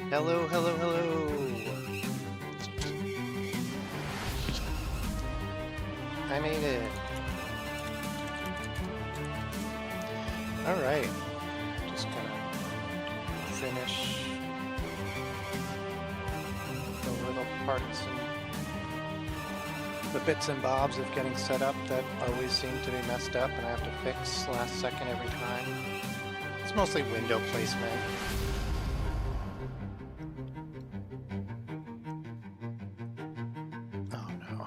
Hello, hello, hello. I made it. All right. Just gonna finish the little parts and the bits and bobs of getting set up that always seem to be messed up and I have to fix last second every time. It's mostly window placement. Oh no.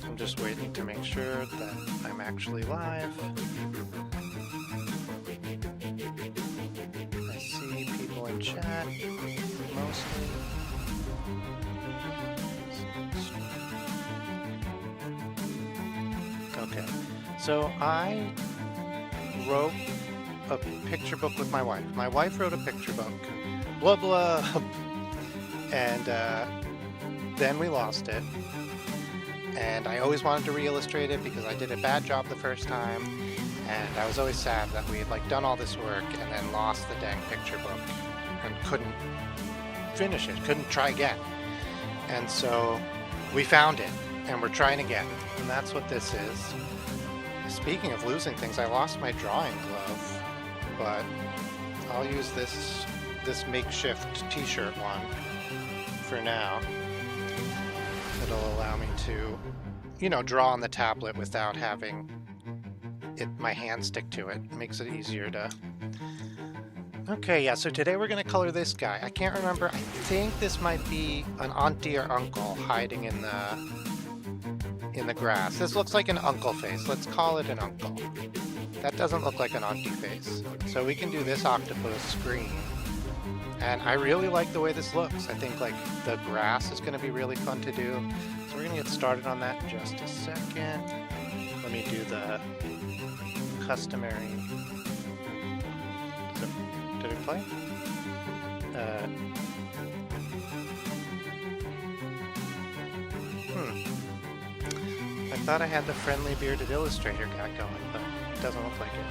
I'm just waiting to make sure that I'm actually live. I see people in chat, mostly. Okay, so I wrote a picture book with my wife. My wife wrote a picture book, blah blah, and then we lost it. And I always wanted to re-illustrate it because I did a bad job the first time, and I was always sad that we had like done all this work and then lost the dang picture book and couldn't finish it, couldn't try again. And so we found it and we're trying again, and that's what this is. Speaking of losing things, I lost my drawing glove, but I'll use this makeshift t-shirt one for now. It'll allow me to, you know, draw on the tablet without having my hand stick to it. It makes it easier to... Okay, yeah, so today we're going to color this guy. I can't remember. I think this might be an auntie or uncle hiding in the grass. This looks like an uncle face. Let's call it an uncle. That doesn't look like an auntie face. So we can do this octopus green. And I really like the way this looks. I think like the grass is going to be really fun to do. So we're going to get started on that in just a second. Let me do the customary... Did it play? I thought I had the friendly bearded illustrator guy going, but it doesn't look like it.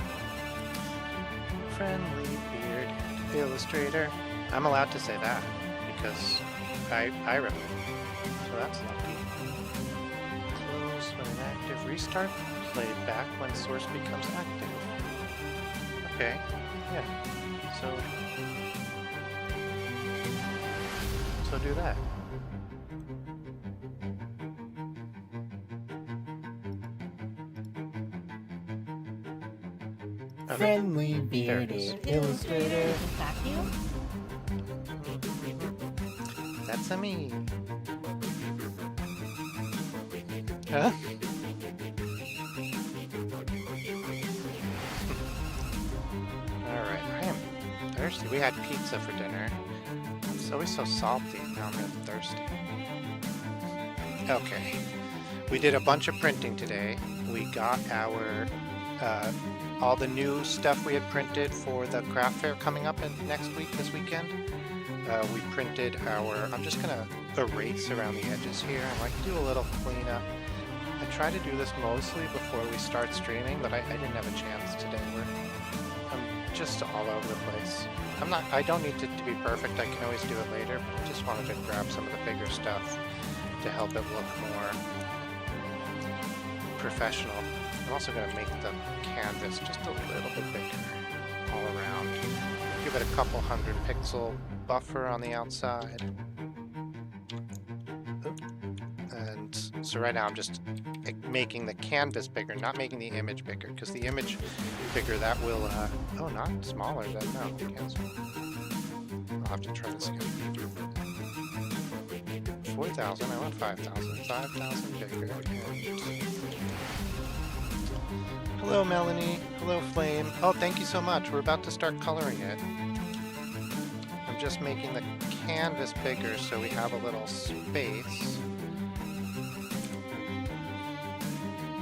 Friendly bearded illustrator. I'm allowed to say that because I wrote it, so that's lucky. Close when inactive. Restart played back when source becomes active. Okay, yeah. So do that. Okay. Friendly bearded illustrator. Vacuum? That's a me. Huh? Alright, I am thirsty. We had pizza for dinner. It's always so salty. Now I'm really thirsty. Okay. We did a bunch of printing today. We got our all the new stuff we had printed for the craft fair coming up next week, this weekend. We printed our... I'm just going to erase around the edges here. I might do a little cleanup. I try to do this mostly before we start streaming, but I didn't have a chance today. I'm just all over the place. I don't need it to be perfect. I can always do it later, but I just wanted to grab some of the bigger stuff to help it look more professional. I'm also going to make the canvas just a little bit bigger all around. Give it a couple 100 pixel buffer on the outside. And so right now I'm just making the canvas bigger, not making the image bigger, because the image bigger, that will, oh, not smaller, then no, cancel. I'll have to try this again. 4,000, I want 5,000, 5,000 bigger, and... Hello, Melanie. Hello, Flame. Oh, thank you so much. We're about to start coloring it. I'm just making the canvas bigger so we have a little space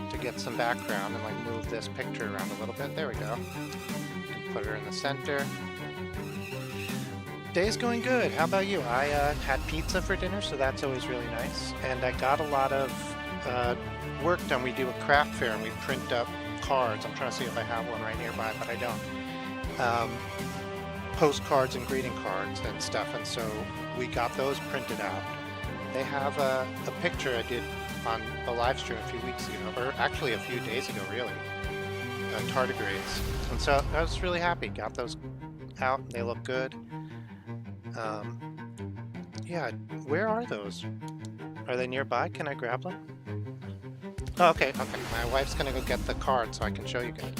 to get some background and like move this picture around a little bit. There we go. Put her in the center. Day's going good. How about you? I had pizza for dinner, so that's always really nice. And I got a lot of work done. We do a craft fair and we print up cards. I'm trying to see if I have one right nearby, but I don't. Postcards and greeting cards and stuff, and so we got those printed out. They have a picture I did on a live stream a few weeks ago, or actually a few days ago, really. Tardigrades, and so I was really happy. Got those out. They look good. Yeah, where are those? Are they nearby? Can I grab them? Oh, okay. My wife's gonna go get the card so I can show you guys.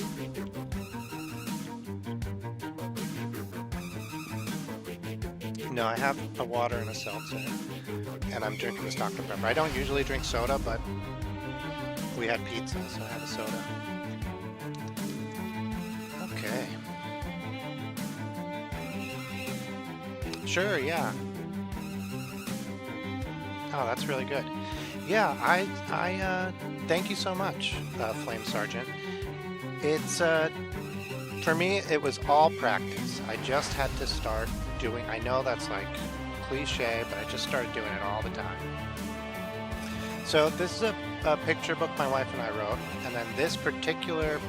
No, I have a water and a seltzer, and I'm drinking this Dr. Pepper. I don't usually drink soda, but we had pizza, so I have a soda. Okay. Sure, yeah. Oh, that's really good. Yeah, I thank you so much, Flame Sergeant. It's, for me, it was all practice. I just had to start doing, I know that's like cliche, but I just started doing it all the time. So this is a picture book my wife and I wrote, and then this particular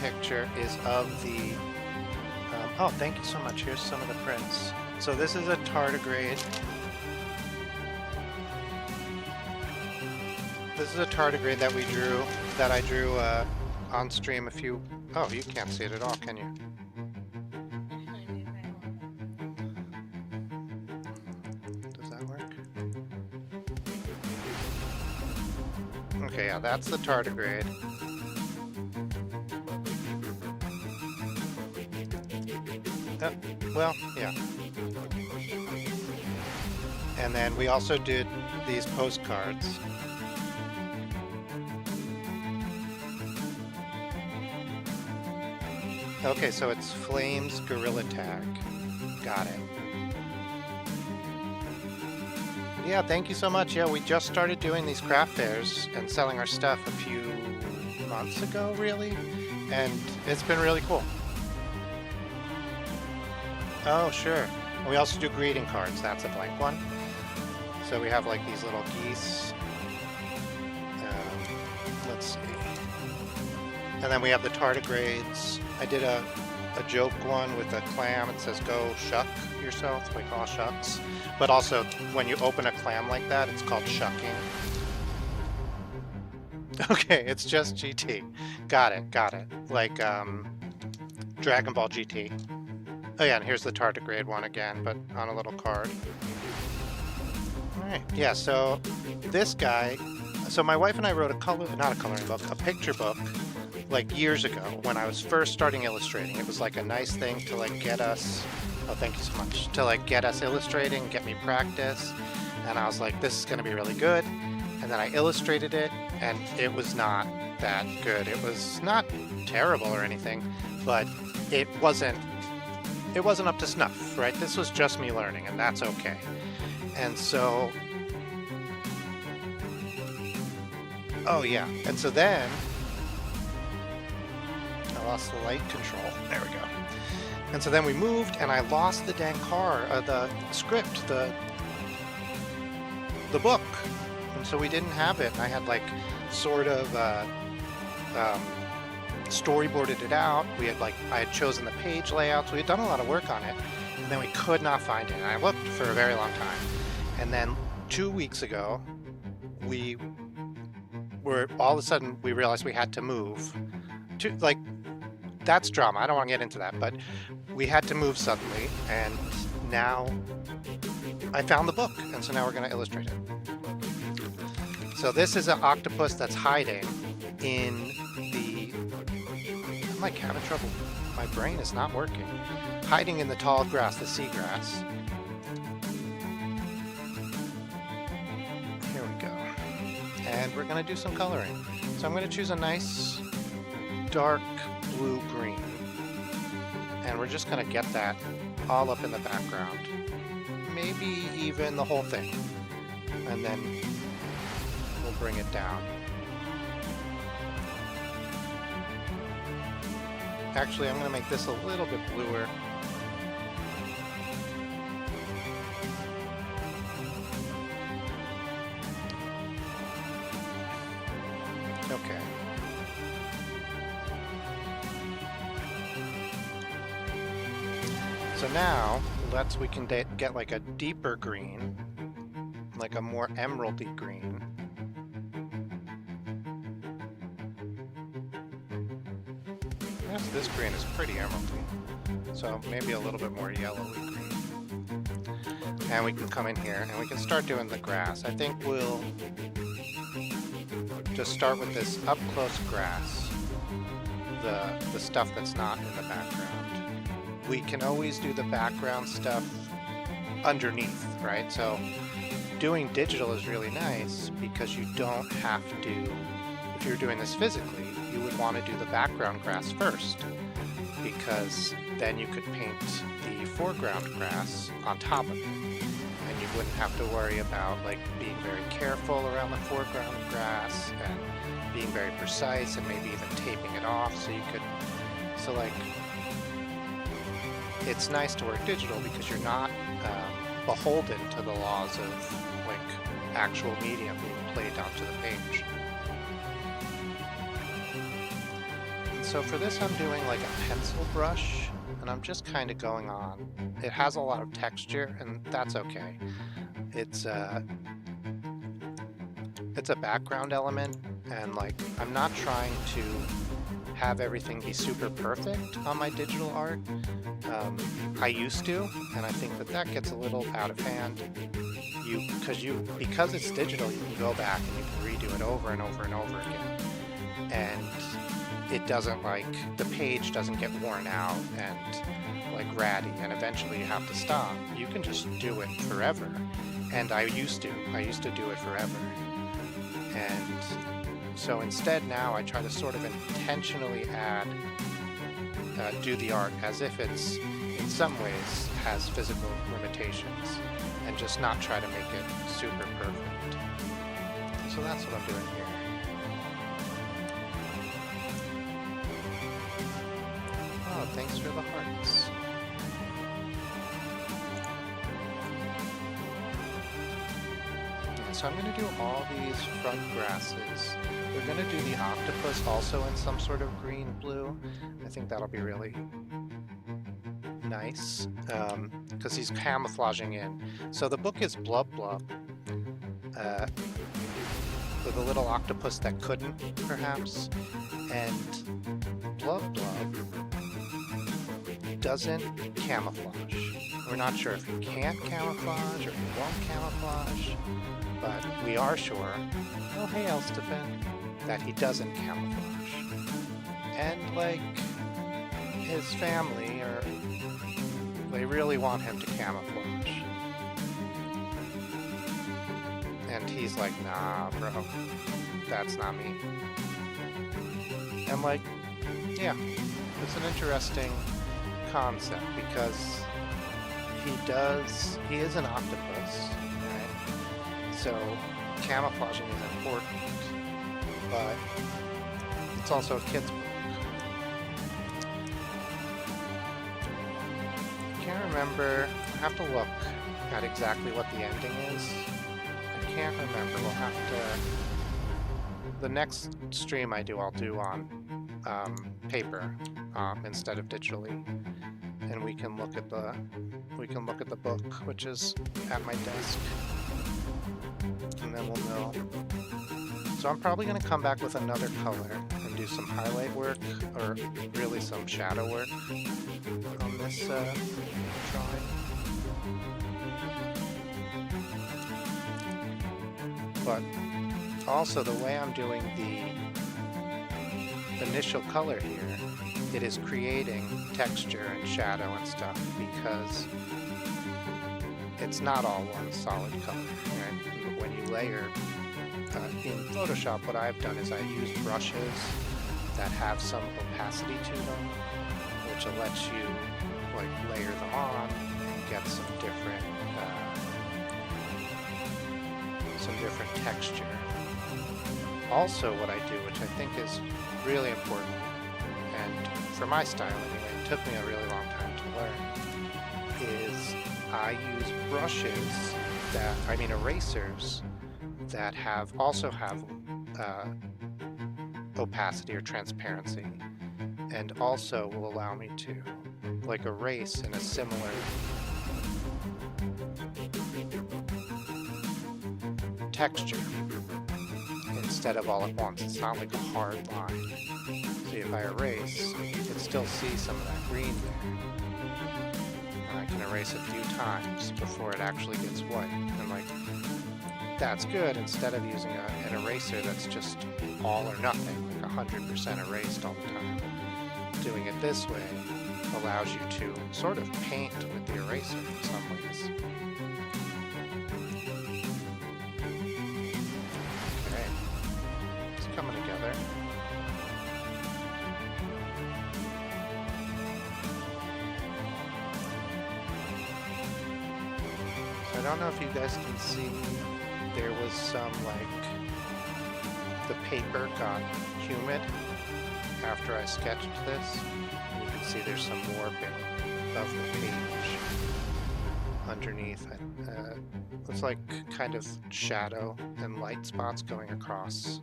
picture is of the, oh, thank you so much. Here's some of the prints. So this is a tardigrade. This is a tardigrade that we drew, that I drew on stream a few, oh, you can't see it at all, can you? Does that work? Okay, yeah, that's the tardigrade. Well, yeah. And then we also did these postcards. Okay, so it's Flames Gorilla Tag. Got it. Yeah, thank you so much. Yeah, we just started doing these craft fairs and selling our stuff a few months ago, really, and it's been really cool. Oh, sure. And we also do greeting cards. That's a blank one. So we have like these little geese. Let's see. And then we have the tardigrades. I did a joke one with a clam. It says, go shuck yourself, like all shucks. But also, when you open a clam like that, it's called shucking. Okay, it's just GT. Got it. Like, Dragon Ball GT. Oh yeah, and here's the tardigrade one again, but on a little card. Alright, yeah, so this guy, so my wife and I wrote not a coloring book, a picture book, like years ago when I was first starting illustrating. It was like a nice thing to like get us, oh thank you so much, to like get us illustrating, get me practice, and I was like, this is gonna be really good, and then I illustrated it, and it was not that good. It was not terrible or anything, but it wasn't up to snuff, right? This was just me learning, and that's okay. And so, oh yeah, and so then, I lost the light control, there we go. And so then we moved, and I lost the dang the script, the book, and so we didn't have it. And I had like, sort of, storyboarded it out. We had I had chosen the page layouts. We had done a lot of work on it, and then we could not find it. And I looked for a very long time. And then 2 weeks ago, all of a sudden we realized we had to move. That's drama. I don't want to get into that, but we had to move suddenly, and now I found the book, and so now we're going to illustrate it. So this is an octopus that's hiding in the... I'm like having trouble. My brain is not working. Hiding in the tall grass, the seagrass. Here we go. And we're going to do some coloring. So I'm going to choose a nice dark blue-green. And we're just going to get that all up in the background. Maybe even the whole thing. And then we'll bring it down. Actually, I'm going to make this a little bit bluer. Okay. So now we can get like a deeper green, like a more emeraldy green. Yes, this green is pretty emeraldy, so maybe a little bit more yellowy green. And we can come in here and we can start doing the grass. I think we'll just start with this up-close grass, the stuff that's not in the background. We can always do the background stuff underneath, right? So doing digital is really nice because you don't have to, if you're doing this physically, you would want to do the background grass first, because then you could paint the foreground grass on top of it. And you wouldn't have to worry about like being very careful around the foreground grass and being very precise and maybe even taping it off so you could, so like, it's nice to work digital because you're not beholden to the laws of like actual medium being played onto the page. And so for this I'm doing like a pencil brush, and I'm just kind of going on. It has a lot of texture, and that's okay. It's a background element, and like I'm not trying to have everything be super perfect on my digital art. I used to, and I think that gets a little out of hand. Because it's digital, you can go back and you can redo it over and over and over again, and it doesn't, like, the page doesn't get worn out and like ratty, and eventually you have to stop. You can just do it forever, and I used to do it forever. And so instead now I try to sort of intentionally do the art as if it's in some ways has physical limitations, and just not try to make it super perfect. So that's what I'm doing here. Oh, thanks for the hearts. So I'm going to do all these front grasses. We're going to do the octopus also in some sort of green-blue. I think that'll be really nice, because he's camouflaging in. So the book is Blub Blub, with a little octopus that couldn't, perhaps. And Blub Blub doesn't camouflage. We're not sure if he can't camouflage or he won't camouflage, but we are sure, oh hey Elstefan, that he doesn't camouflage. And like, his family, they really want him to camouflage. And he's like, nah bro, that's not me. And like, yeah, it's an interesting concept because he is an octopus, right? So camouflaging is important, but it's also a kid's book. I can't remember, I have to look at exactly what the ending is. I can't remember, we'll have to, the next stream I do, I'll do on paper instead of digitally. And we can look at the book, which is at my desk, and then we'll know. So I'm probably going to come back with another color and do some highlight work, or really some shadow work on this drawing. But also the way I'm doing the initial color here, it is creating texture and shadow and stuff because it's not all one solid color. Right? When you layer in Photoshop, what I've done is I use brushes that have some opacity to them, which lets you like layer them on and get some different texture. Also, what I do, which I think is really important, and for my style anyway, it took me a really long time to learn, is I use brushes erasers that also have opacity or transparency, and also will allow me to like erase in a similar texture instead of all at once. It's not like a hard line. See, if I erase, you can still see some of that green there. And I can erase a few times before it actually gets white. And like, that's good instead of using an eraser that's just all or nothing, like 100% erased all the time. Doing it this way allows you to sort of paint with the eraser in some ways. Okay, it's coming together. So I don't know if you guys can see, there was some like, the paper got humid after I sketched this. You can see there's some warping of the page underneath. Looks like kind of shadow and light spots going across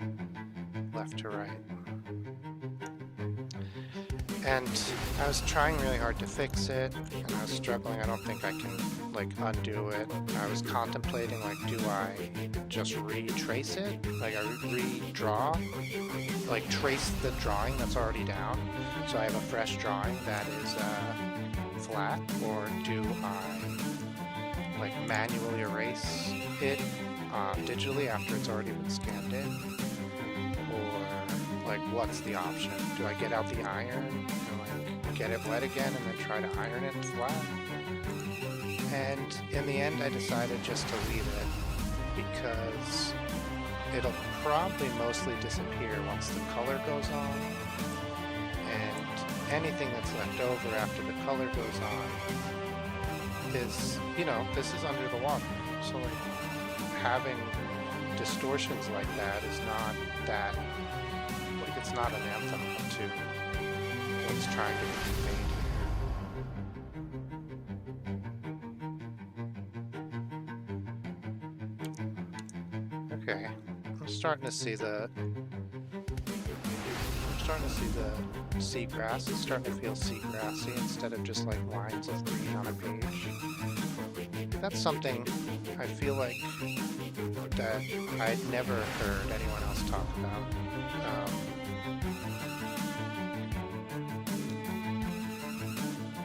left to right. And I was trying really hard to fix it, and I was struggling. I don't think I can like undo it. I was contemplating like, do I just retrace it? Like I redraw? Like trace the drawing that's already down, so I have a fresh drawing that is flat, or do I like manually erase it digitally after it's already been scanned in? Or like what's the option? Do I get out the iron and like get it wet again and then try to iron it flat? And in the end I decided just to leave it because it'll probably mostly disappear once the color goes on, and anything that's left over after the color goes on is, you know, this is under the water. So like having distortions like that is not that, like it's not an anthem to what's trying to be conveyed here. Okay. I'm starting to see the seagrass. It's starting to feel seagrassy instead of just like lines of green on a page. That's something I feel like that I'd never heard anyone else talk about.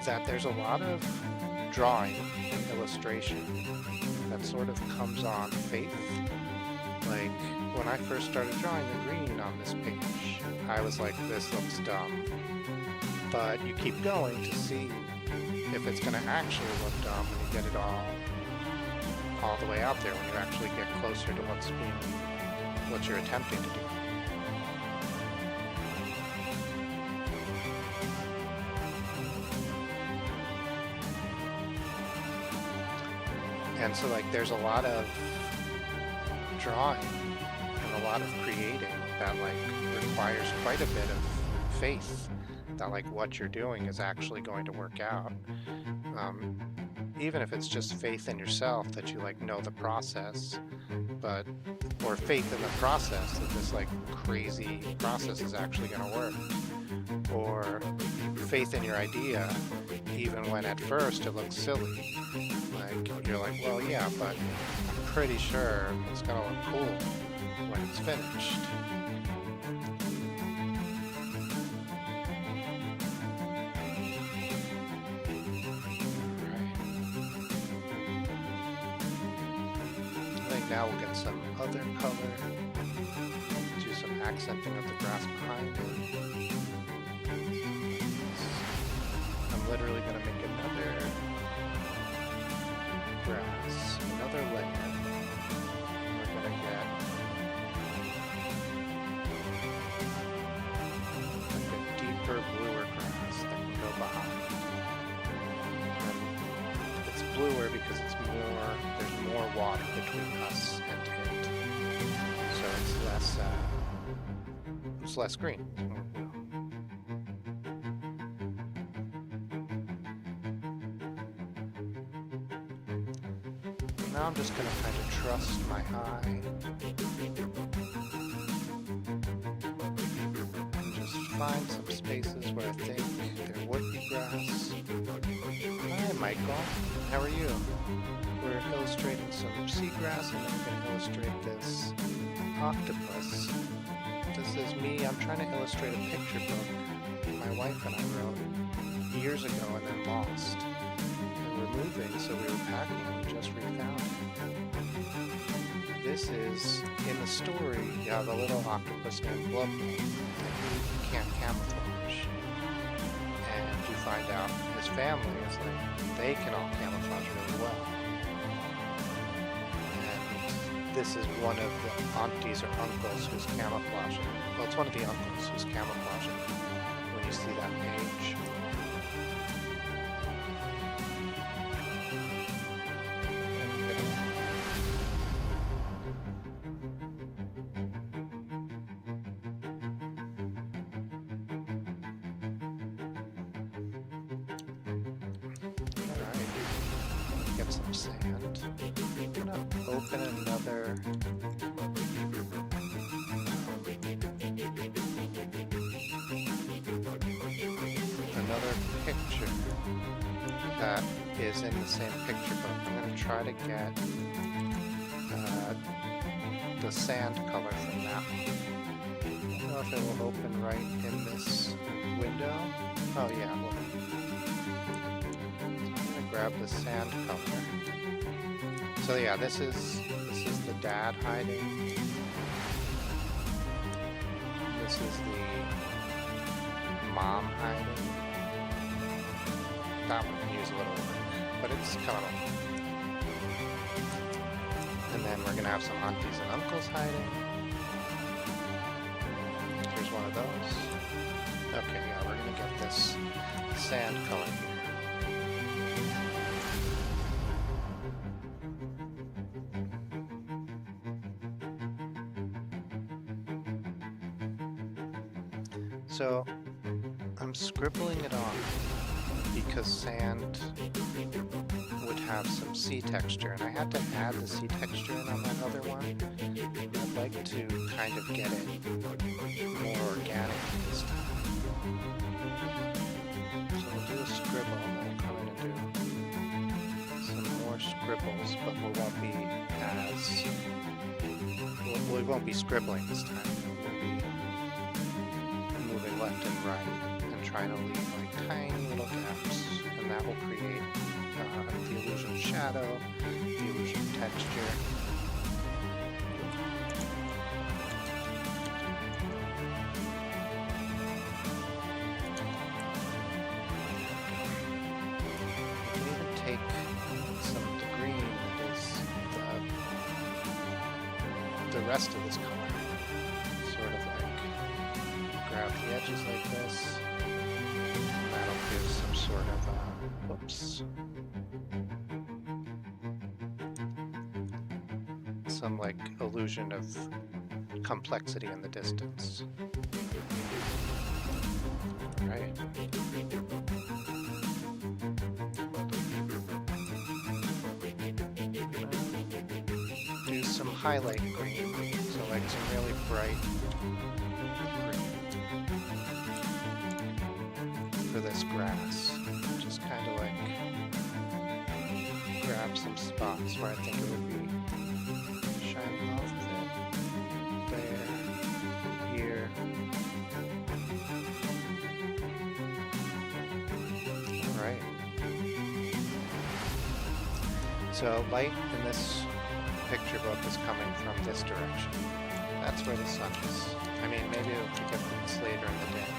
That there's a lot of drawing and illustration that sort of comes on faith. Like, when I first started drawing the green on this page, I was like, this looks dumb. But you keep going to see if it's going to actually look dumb when you get it all the way out there, when you actually get closer to what you're attempting to do. And so like there's a lot of drawing and a lot of creating that like requires quite a bit of faith that like what you're doing is actually going to work out. Even if it's just faith in yourself that you like know the process, or faith in the process that this like crazy process is actually going to work, or faith in your idea even when at first it looks silly. Like you're like, well, yeah, but I'm pretty sure it's going to look cool when it's finished. Now we'll get some other color, do some accenting of the grass behind it. I'm literally going to make another grass, another layer. We're going to get like a deeper, bluer grass that can go behind. And it's bluer because it's there's more water between us and it, so it's less green. Now I'm just going to kind of trust my eye and just find some spaces where I think there would be grass. seagrass. Hi, Michael. How are you? We're illustrating some seagrass, and then we're going to illustrate this octopus. This is me. I'm trying to illustrate a picture book my wife and I wrote years ago and then lost. And we're moving, so we were packing and we just refound it. This is, in the story, you have a little octopus named Blub Blub, and he can't camouflage. And you find out his family is like, they can all camouflage really well. And this is one of the aunties or uncles who's camouflaging. Well, it's one of the uncles who's camouflaging when you see that page. Get some sand. I'm gonna open another picture that is in the same picture book. I'm gonna try to get the sand color from that one. I don't know if it will open right in this window. Oh yeah, well, grab the sand color. So yeah, this is the dad hiding. This is the mom hiding. That one can use a little work, but it's coming along. And then we're gonna have some aunties and uncles hiding. Here's one of those. Okay, yeah, we're gonna get this sand color here. So, I'm scribbling it on because sand would have some sea texture, and I had to add the sea texture in on that other one. I'd like to kind of get it more organic this time. So we'll do a scribble, and then we'll come in and do some more scribbles, but we won't be as... Well, we won't be scribbling this time. Left and right and trying to leave like tiny little gaps, and that will create the illusion of shadow, the illusion of texture. You can even take some of the green that is the rest of this color, sort of like grab the edges like this, and that'll give some sort of, whoops, some like illusion of complexity in the distance. Right. Do some highlight green, so like some really bright for this grass. Just kind of like grab some spots where I think it would be shining off of it. There, here. Alright. So light in this picture book is coming from this direction. That's where the sun is. I mean, maybe if we get this later in the day,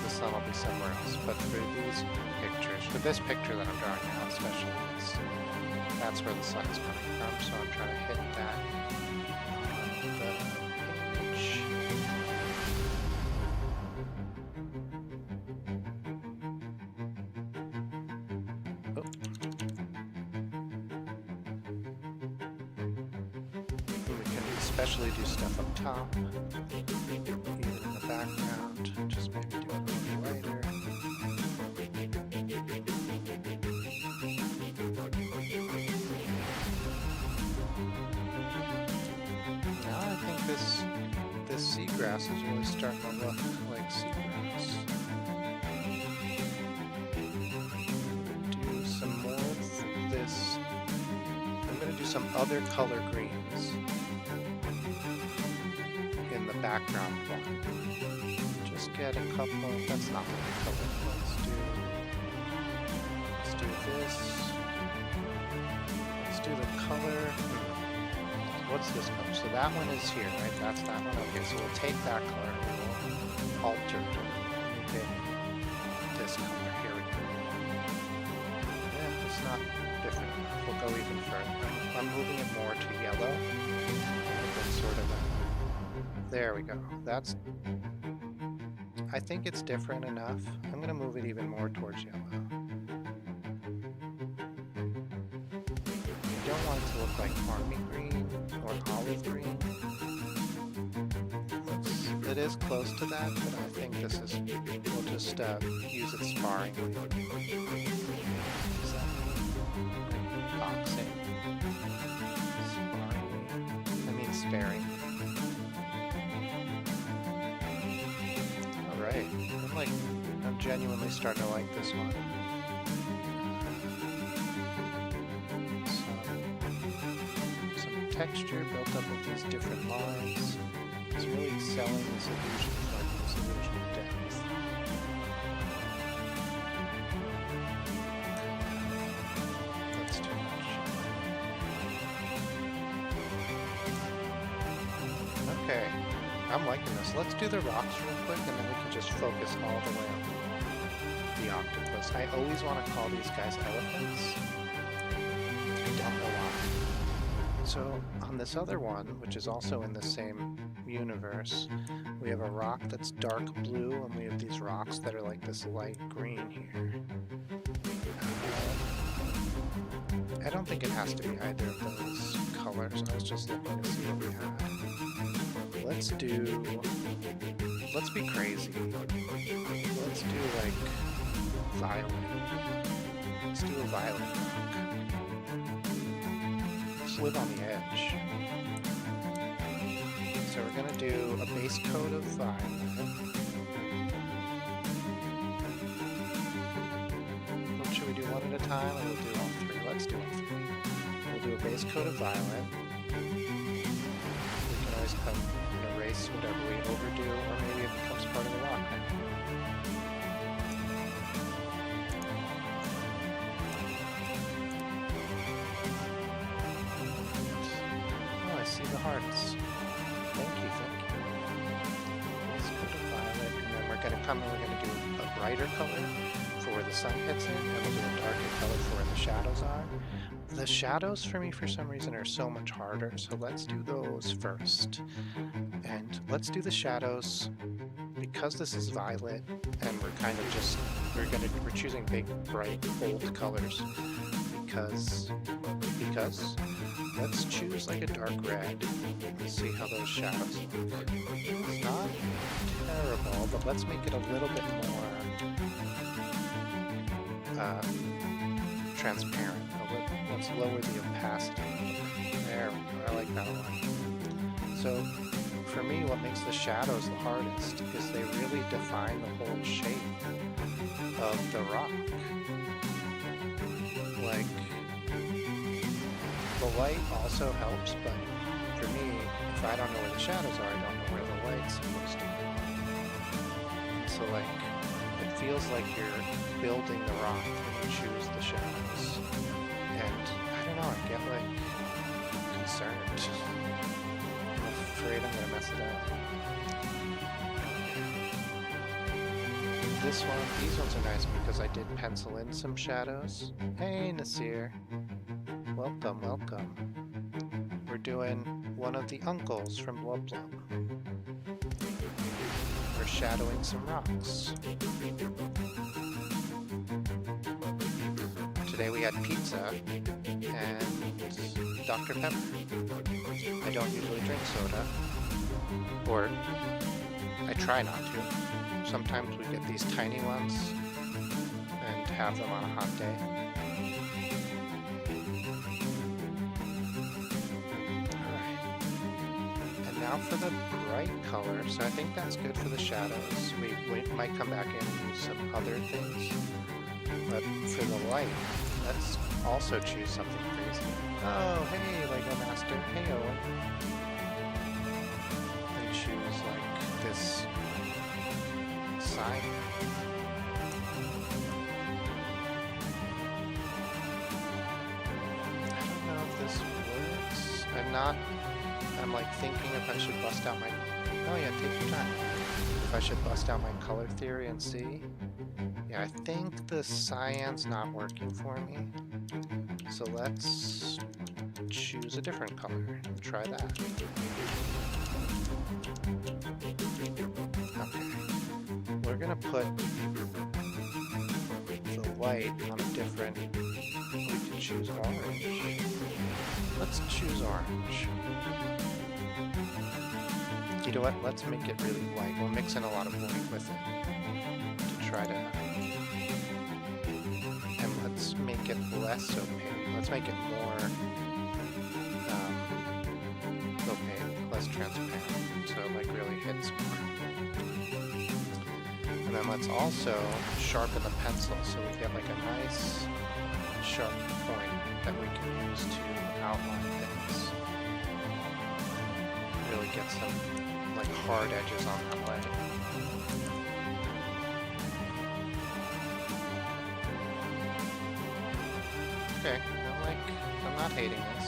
the sun will be somewhere else, but for these pictures, for this picture that I'm drawing now especially, that's where the sun is coming from, so I'm trying to hit that on the page. Oh. We can especially do stuff up top, even in the background, just maybe do it a little lighter. Now I think this seagrass is really starting to look like seagrass. some other color greens in the background one. Just get a couple. That's not the right color. Let's do this. Let's do the color. What's this color? So that one is here, right? That's that one. Okay, so we'll take that color and we'll alter it. Make it this color. Here we go. Yeah, it's not different enough. We'll go even further. I'm moving it more to yellow. Then sort of there we go. That's. I think it's different enough. I'm going to move it even more towards yellow. I don't want it to look like army green or olive green. It is close to that, but I think this is, we'll just use it sparingly. Is that boxing? Sparingly. I mean sparing. Alright, I'm genuinely starting to like this one. Some texture built up with these different lines. It's really selling this illusion of depth. That's too much. Okay, I'm liking this. Let's do the rocks real quick and then we can just focus all the way on the octopus. I always want to call these guys elephants. I don't know why. So on this other one, which is also in the same universe, we have a rock that's dark blue and we have these rocks that are like this light green here. I don't think it has to be either of those colors. I was just looking to see what we had. Let's be crazy. Let's do like violet. Let's do a violet rock. Just live on the edge. So we're gonna do a base coat of violet. What should we do, one at a time, or we'll do all three? Let's do all three. We'll do a base coat of violet. We can always come and erase whatever we overdo, or maybe it becomes part of the rock. Oh, I see the hearts. Thank you. Let's go to violet, and then we're going to come and we're going to do a brighter color for where the sun hits in, and we'll do a darker color for where the shadows are. The shadows for me, for some reason, are so much harder, so let's do those first. And let's do the shadows, because this is violet, and we're kind of just, we're choosing big, bright, bold colors, because let's choose like a dark red. Let's see how those shadows look. It's not terrible, but let's make it a little bit more transparent. Let's lower the opacity. There we go. I like that a lot. So for me, what makes the shadows the hardest is they really define the whole shape of the rock. Like, the light also helps, but for me, if I don't know where the shadows are, I don't know where the light's supposed to be. So like, it feels like you're building the rock when you choose the shadows. And I don't know, I get like concerned. I'm afraid I'm gonna mess it up. This one, these ones are nice because I did pencil in some shadows. Hey Nasir. Welcome. We're doing one of the uncles from Blub Blub. We're shadowing some rocks. Today we had pizza and Dr. Pepper. I don't usually drink soda, or I try not to. Sometimes we get these tiny ones and have them on a hot day. Alright. And now for the bright color, so I think that's good for the shadows. We might come back in and use some other things. But for the light, let's also choose something crazy. Oh, hey, Lego Master. Hey, Owen. And choose, like, this sign. I don't know if this works. I'm like thinking if I should bust out my, oh yeah, take your time. If I should bust out my color theory and see. Yeah, I think the cyan's not working for me. So let's choose a different color and try that. Okay. We're gonna put the white on a different, we can choose orange. Let's choose orange. You know what, let's make it really white. We'll mix in a lot of white with it to try to, and let's make it less opaque. Let's make it more opaque, less transparent, so it like really hits more. And then let's also sharpen the pencil so we get like a nice sharp point that we can use to outline things. Really get some like hard edges on that leg. Okay, I'm not hating this.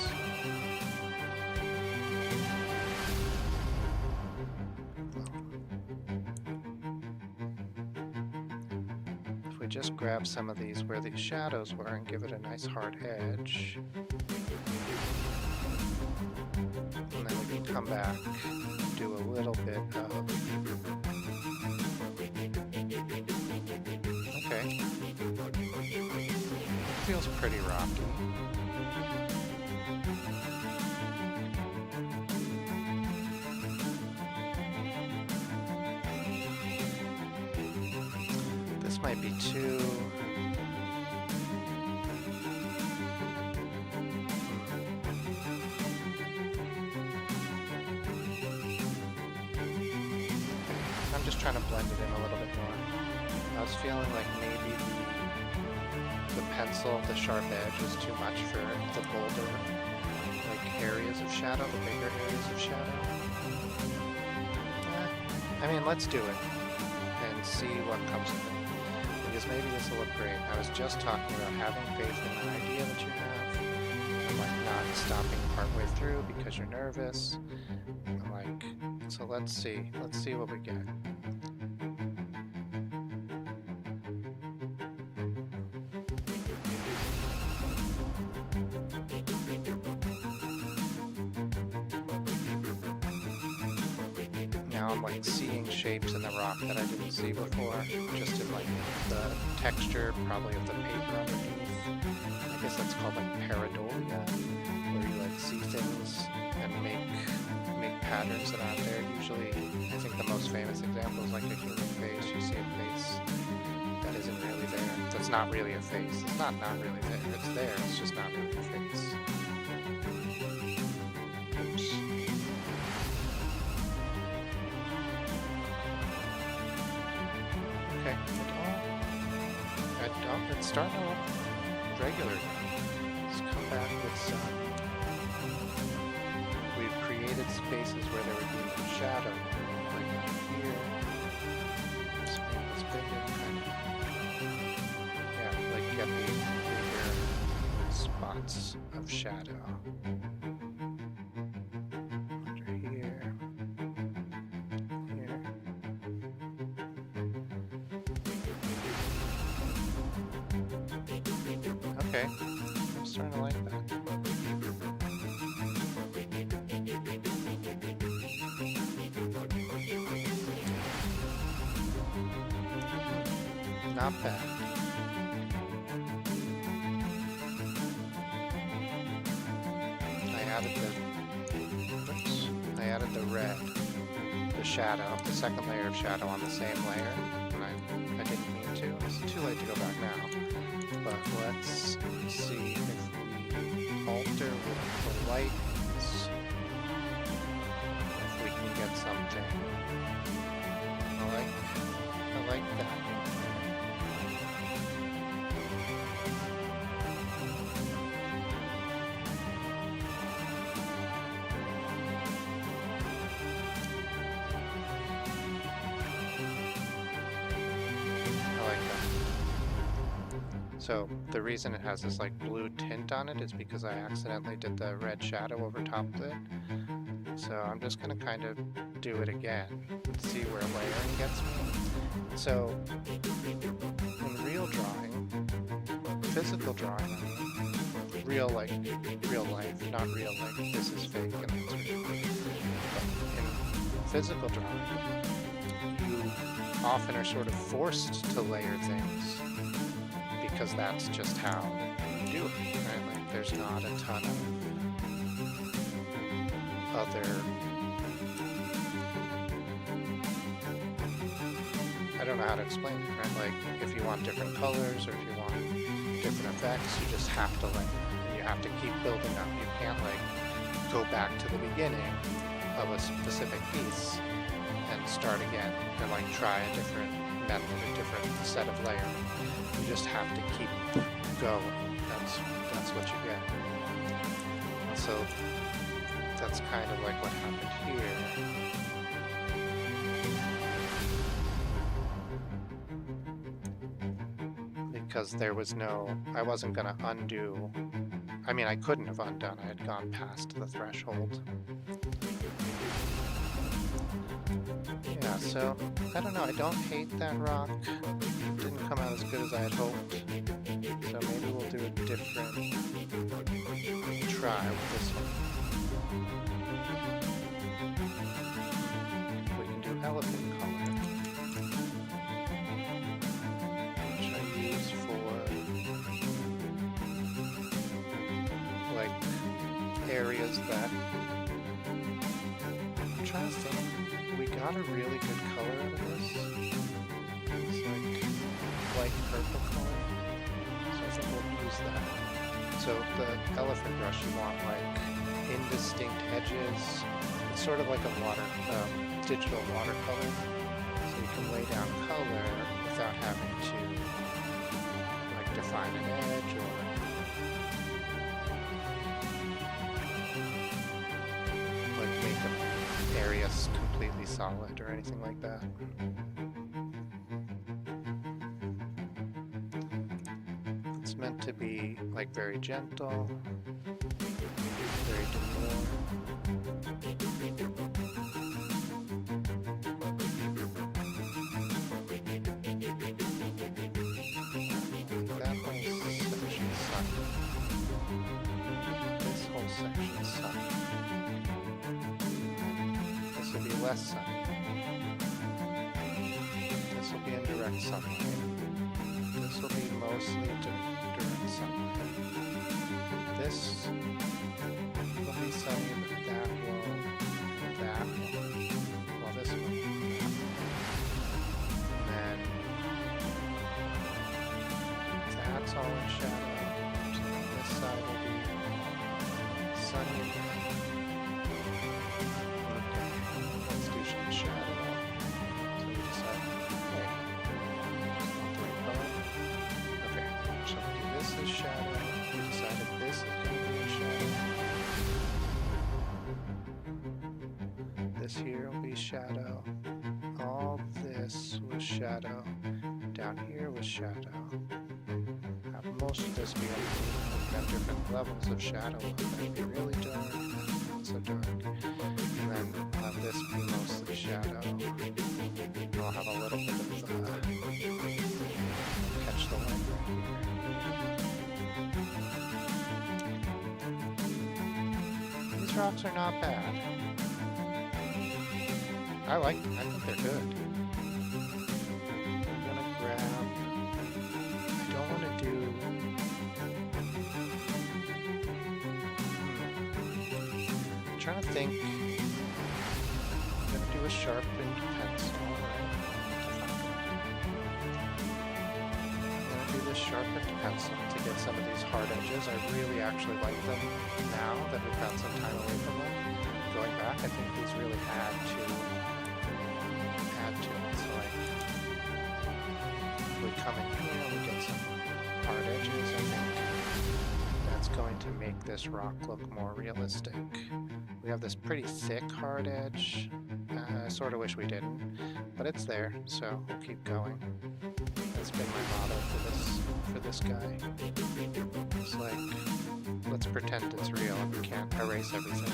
If we just grab some of these where these shadows were and give it a nice hard edge. And then we can come back and do a little bit of... Okay. Feels pretty rocky. This might be too... I'm just trying to blend it in a little bit more. I was feeling like maybe the pencil, the sharp edge is too much for the bolder like areas of shadow, the bigger areas of shadow. I mean, let's do it and see what comes of it. Because maybe this will look great. I was just talking about having faith in an idea that you have, and like not stopping partway through because you're nervous. I'm like, so let's see what we get. Now I'm like seeing shapes in the rock that I didn't see before, just in like the texture, probably of the paper underneath. I guess that's called like pareidolia, where you like see things and make patterns that aren't there. Usually, I think the most famous example is like a human face. You see a face that isn't really there. That's not really a face. It's not really there. It's there. It's just not really a face. Oops. Okay. It's starting to look regular. Let's come back with some. We've created spaces where there would be no shadow, like here. Let's make this bigger, kind of. Yeah, like get these bigger spots of shadow. Under here. Here. Okay, I'm starting to like that. Not bad. I added the red, the shadow, the second layer of shadow on the same layer, and I didn't mean to. It's too late to go back now. But let's see if we alter with the lights, if we can get something. I like that. So the reason it has this like blue tint on it is because I accidentally did the red shadow over top of it. So I'm just gonna kind of do it again and see where layering gets me. So in real drawing, physical drawing, I mean, real like real life, not real like this is fake and that's real. But in physical drawing, you often are sort of forced to layer things because that's just how you do it, right? Like there's not a ton of other, I don't know how to explain it, right? Like if you want different colors or if you want different effects, you just have to layer and you have to keep building up. You can't like go back to the beginning of a specific piece and start again and like try a different method, a different set of layering. You just have to keep going. That's what you get. And so that's kind of like what happened here. Because there was no, I wasn't gonna undo. I mean, I couldn't have undone. I had gone past the threshold. Yeah, so, I don't know, I don't hate that rock. It didn't come out as good as I had hoped. So maybe we'll do a different try with this one. We can do elephant color, which I use for, like, areas that, I'm trying to think. We got a really good color out of this. It's like light purple color. So I think we'll use that. So the elephant brush, you want like indistinct edges. It's sort of like a digital watercolor. So you can lay down color without having to like define an edge or like make an area completely solid or anything like that. It's meant to be like very gentle, very demure. That whole section sunny. This whole section sunny. This will be less sunny. This will be in direct sunlight. This will be mostly direct sunlight. This will be sunny, but that will, that will. Well, this one. And then that's all in shadow. So then this side will be sunny again. Let's do some shadow. So we decide, hey, want the right color? Okay, so we do this as shadow. We decided this is going to be a shadow. This here will be shadow. All this was shadow. Down here was shadow. Have most of this be underneath. Have different levels of shadow. That'd be really dark, not so dark. And then I'll have this be mostly shadow. I'll have a little bit of catch the light right here. These rocks are not bad. I like them. I think they're good. I'm gonna grab. I don't want to do. I'm trying to think. I'm gonna do a sharpened pencil, right? I'm gonna do this sharpened pencil to get some of these hard edges. I really actually like them now that we've got some time away from them. Going back, I think these really add to it. So like, if we come in here, we get some hard edges. I think that's going to make this rock look more realistic. We have this pretty thick hard edge. I sort of wish we didn't, but it's there, so we'll keep going. And That's been my motto for this guy. It's like, let's pretend it's real and we can't erase everything.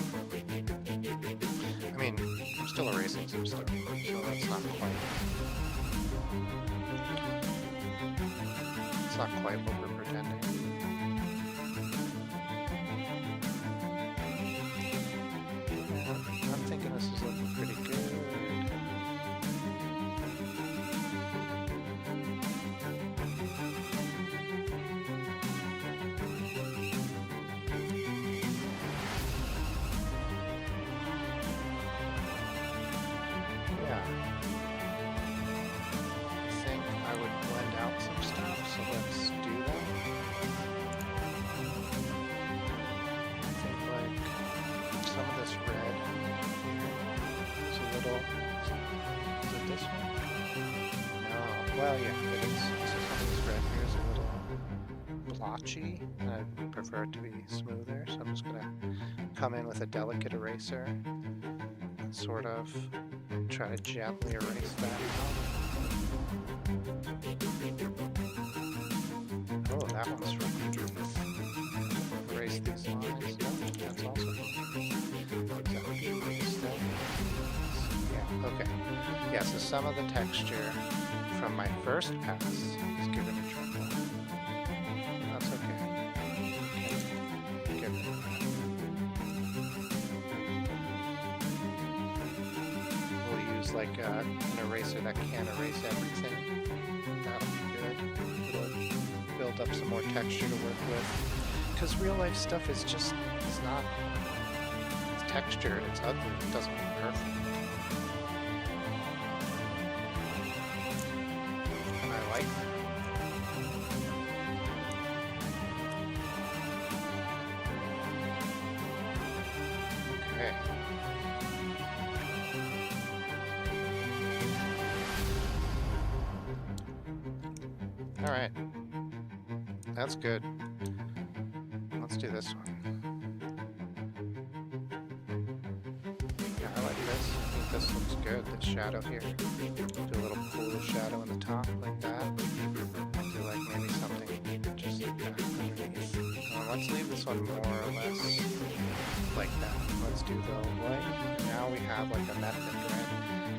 I mean, I'm still erasing some stuff, so that's not quite. It's not quite what we're pretending. I'm thinking this is looking pretty good. Yeah. I think I would blend out some stuff, so let's do that. I think like some of this red is a little, is it this one? No, well yeah, it is. So some of this red here is a little blotchy, and I'd prefer it to be smoother, so I'm just gonna come in with a delicate eraser and sort of try to gently erase that out. Oh, that one's from erase these lines. No, that's also yeah, okay. Yeah, so some of the texture from my first pass is given a trim. That's okay. Give it. We'll use like an eraser that can't erase everything. That'll be good. It'll build up some more texture to work with. Because real life stuff is just, it's not, it's textured, it's ugly, it doesn't look perfect. And I like that. Okay. Alright. That's good. Let's do this one. Yeah, I like this. I think this looks good. The shadow here. Do a little pool of shadow in the top like that. Do like maybe something just like that underneath. Let's leave this one more or less like that. Let's do the light. Now we have like a method, right?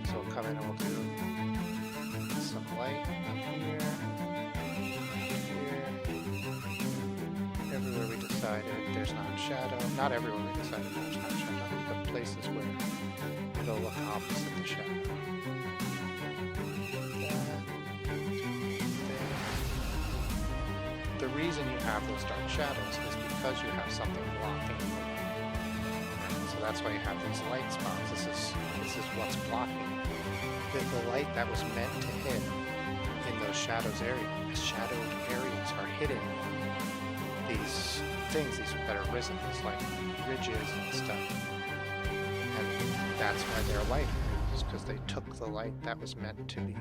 So we'll come in and we'll do some light up here. Everywhere we decided there's not shadow. Not everywhere we decided there's not shadow, but places where it'll look opposite the shadow. The reason you have those dark shadows is because you have something blocking the light. So that's why you have these light spots. This is what's blocking the light that was meant to hit in those shadowed areas are hitting these things, these that are risen, these like ridges and stuff. And that's why they're lighter, is because they took the light that was meant to be.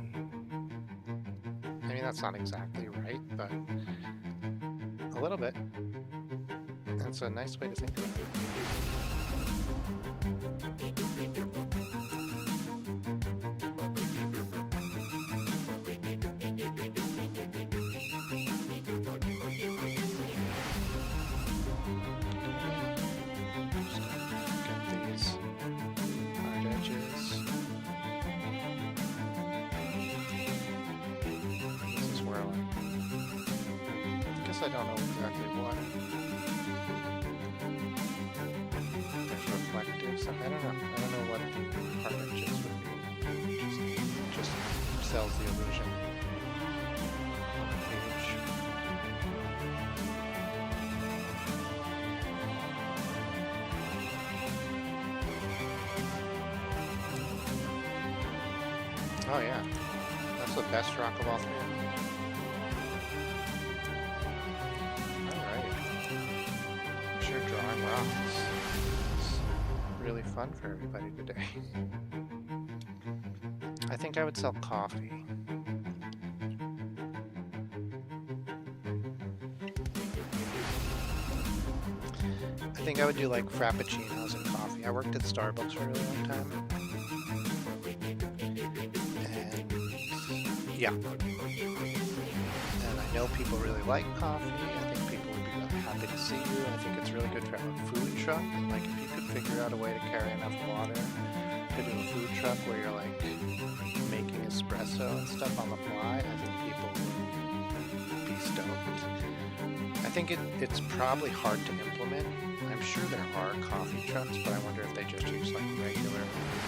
I mean, that's not exactly right, but a little bit. That's a nice way to think about it. I don't know exactly what. There's reflectors. I don't know. I don't know what the hard edges would be. Just sells the illusion on the page. Oh yeah, that's the best rock of all three. Drawing rocks. It's really fun for everybody today. I think I would sell coffee. I think I would do like frappuccinos and coffee. I worked at Starbucks for a really long time. And yeah. know people really like coffee. I think people would be really happy to see you. I think it's really good to have a food truck. Like if you could figure out a way to carry enough water to do a food truck where you're like making espresso and stuff on the fly, I think people would be stoked. I think it's probably hard to implement. I'm sure there are coffee trucks, but I wonder if they just use like regular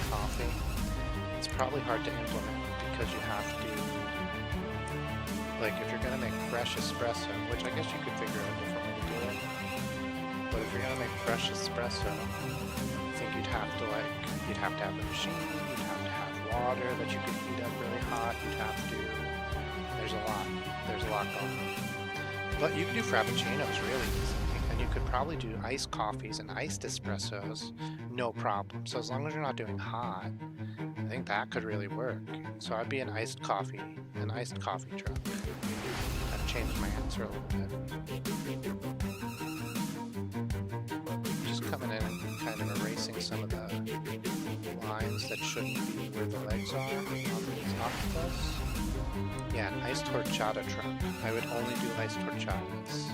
coffee. It's probably hard to implement because you have to, like if you're gonna make fresh espresso, which I guess you could figure out a different way to do it, but if you're gonna make fresh espresso, I think you'd have to have a machine, you'd have to have water that you could heat up really hot, there's a lot going on. But you can do frappuccinos really easily, and you could probably do iced coffees and iced espressos, no problem. So as long as you're not doing hot, I think that could really work. So I'd be an iced coffee truck. I've changed my answer a little bit. Just coming in and kind of erasing some of the lines that shouldn't be where the legs are on these octopus. Yeah, an iced horchata truck. I would only do iced horchatas.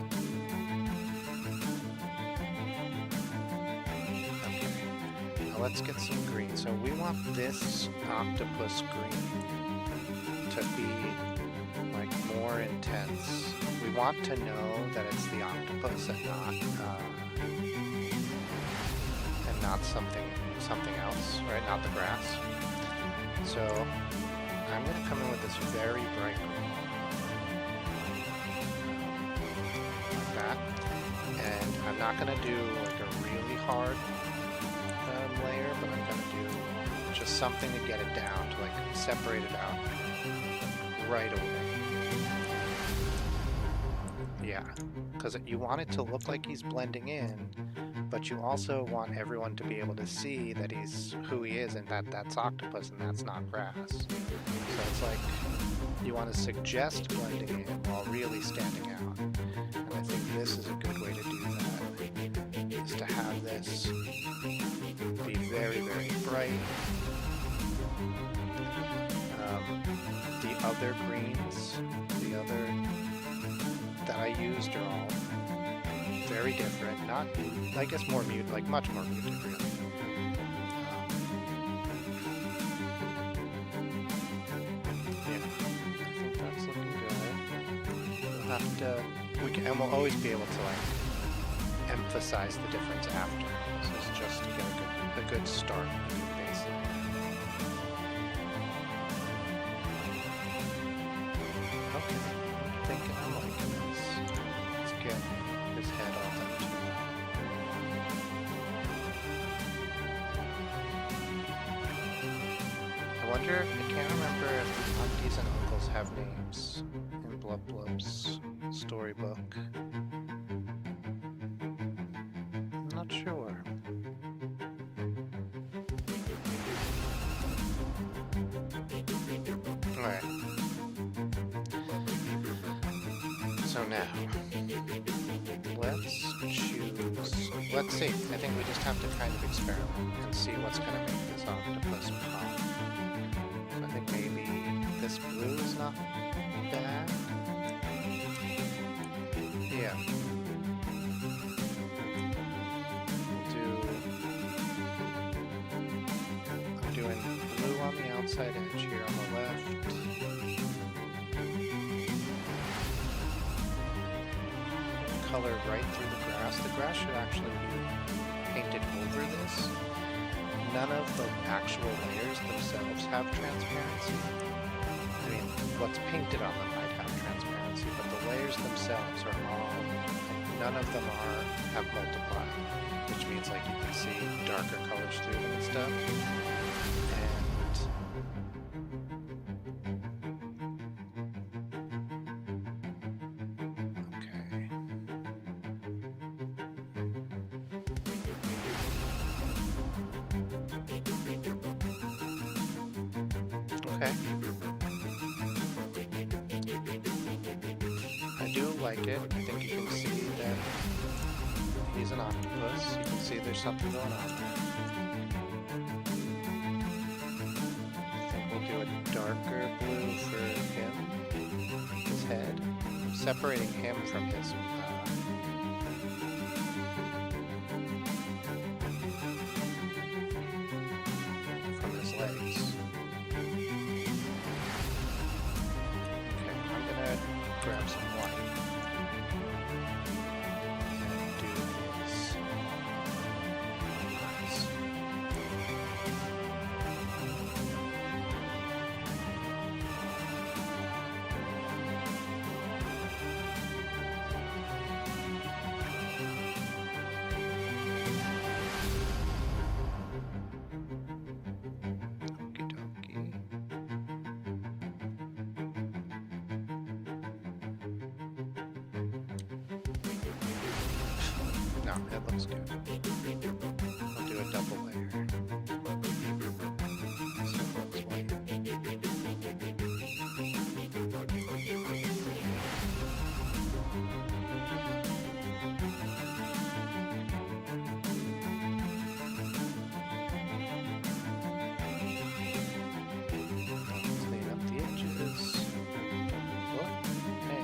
Okay, now let's get some green. So we want this octopus green to be like more intense. We want to know that it's the octopus and not something else, right? Not the grass. So I'm going to come in with this very bright green, like that, and I'm not going to do like a really hard layer, but I'm going to do just something to get it down, to like separate it out right away. Yeah, because you want it to look like he's blending in, but you also want everyone to be able to see that he's who he is and that that's octopus and that's not grass. So it's like you want to suggest blending in while really standing out. And I think this is a good way to do that, is to have this be very, very bright. The other greens, that I used are all very different, not, I guess more muted, like much more muted really. Yeah, I think that's looking good. We'll have to, and we'll always be able to like emphasize the difference after. This is just to get a good start, a good basic. Okay, I'm thinking I'm liking this. Let's get his head all done too. I wonder, I can't remember if the aunties and uncles have names in Blub Blub's storybook. I'm not sure. Alright. So now, let's choose, let's see, I think we just have to kind of experiment and see what's going to make this octopus pop. I think maybe this blue is not bad. Yeah. I'm doing blue on the outside edge here on the left. Color right through the grass. The grass should actually be painted over this. None of the actual layers themselves have transparency. I mean, what's painted on them might have transparency, but the layers themselves are all, none of them have multiplied, which means like you can see darker colors through them and stuff. Okay. I do like it. I think you can see that he's an octopus. You can see there's something going on there. I think we'll do a darker blue for him, his head. separating him from his legs. Okay, I'm gonna grab some white and do his eyes. Okie dokie. No, it looks good. I'll do a double layer. So it looks white. Clean up the edges. What? Hey.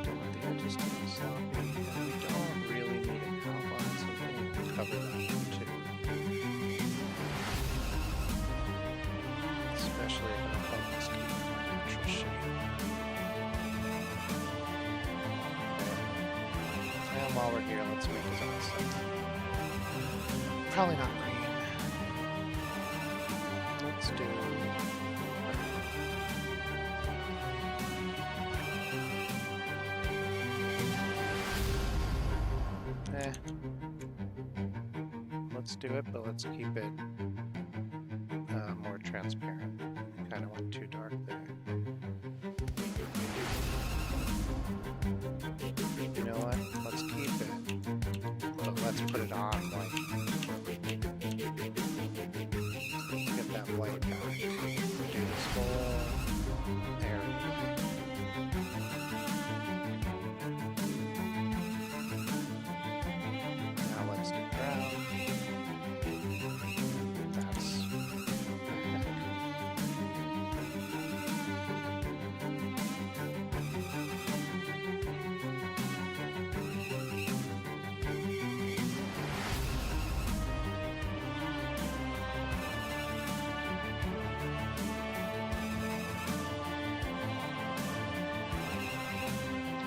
Don't want the edges to be sloppy. And we don't really need an outline, so I'm going to cover that one too. Especially if I'm focus keeping my natural shape. Okay. And while we're here, let's make his eyes something. Probably not green. Let's do... Let's do it, but let's keep it more transparent. Kind of went too dark there. You know what? Let's keep it, but let's put it on white. Get that white back. Do this whole area. Now let's do brown. That's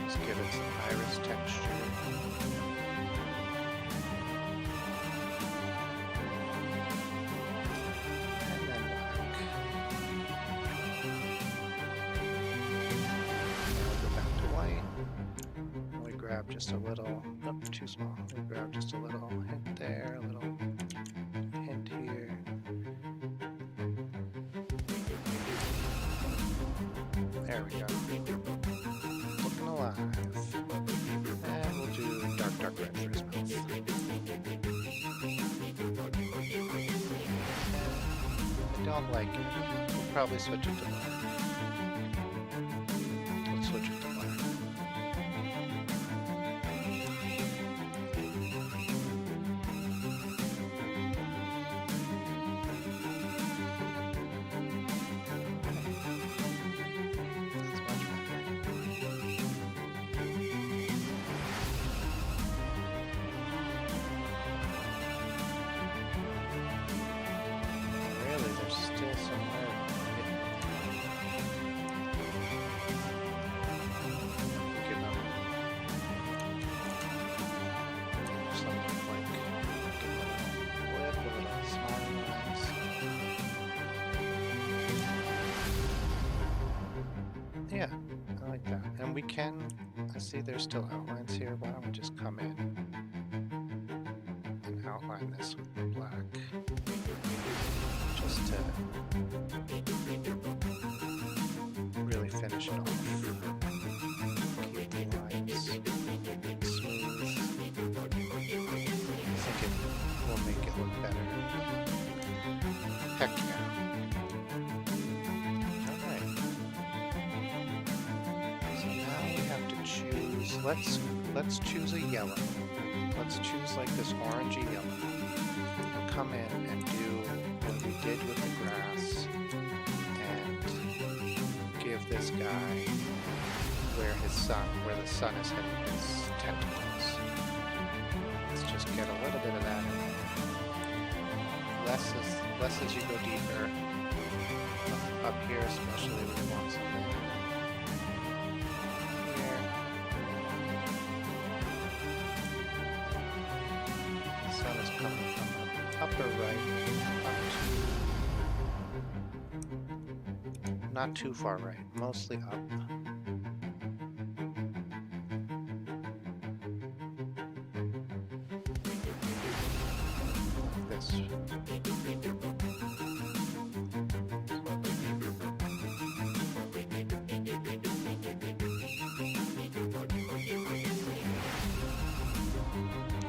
just give it some iris texture. And then black. Now go back to white. And we grab just a little, nope, too small. We grab just a little hint there, a little hint here. There we go. Looking alive. And we'll do dark, dark red for his mouth. I don't like it. We'll probably switch it to black. Let's switch it to black. That's much better. Really, there's still some red. Give them something like a little lip, a little smiley lines. Yeah, I like that. And we can, I see there's still outlines here. Why don't we just come in and outline this with the black? Just to really finish it off. Keep the lines smooth. I think it will make it look better. Heck yeah. Alright. So now we have to choose, let's choose a yellow. Let's choose like this orangey yellow. And come in and do what we did with the grass and give this guy where the sun is hitting his tentacles. Let's just get a little bit of that in. Less as you go deeper. Up here especially we want something. Here. The sun is coming from the upper right. Not too far right, mostly up. Like this.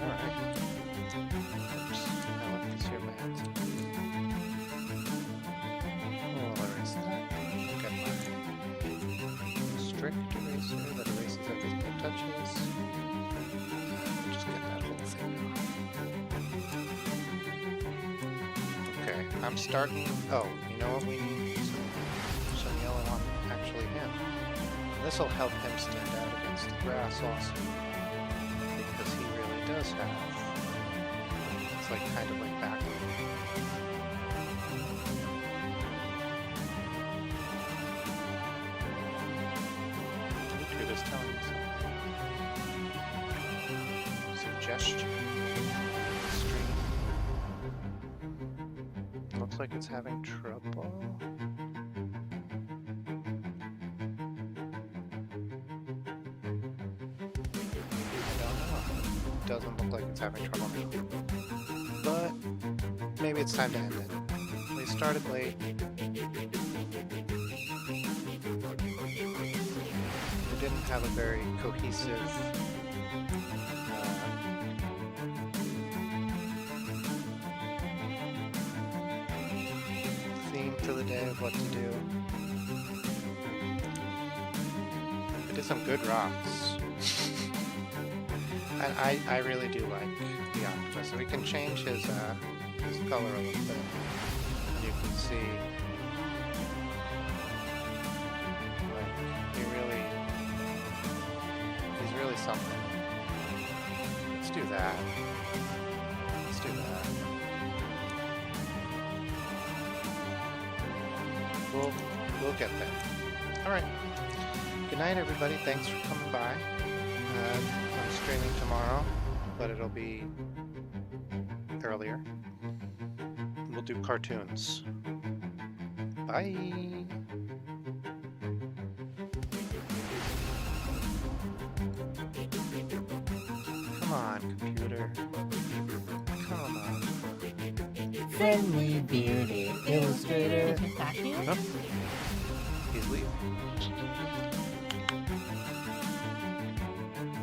Alright. Oops. Now what is your math? We'll erase that. Look at my strict eraser that erases everything it touches. Just get that whole thing off. Okay, I'm starting. Oh, you know what we need? Some yellow on actually him. This will help him stand out against the grass also. Because he really does have. It's like kind of like background. YouTube is telling me something. Suggestion. Stream. Looks like it's having trouble. Doesn't look like it's having trouble now. But maybe it's time to end it. We started late. We didn't have a very cohesive theme to the day of what to do. We did some good rocks. And I really do like the octopus. So we can change his color a little bit. You can see, like, he's really something. Let's do that. Let's do that. We'll get there. All right. Good night, everybody. Thanks for coming by. I'm streaming tomorrow, but it'll be earlier. We'll do cartoons. Bye! Come on, computer. Come on. Friendly bearded illustrator. Did he back you? Nope. He's leaving.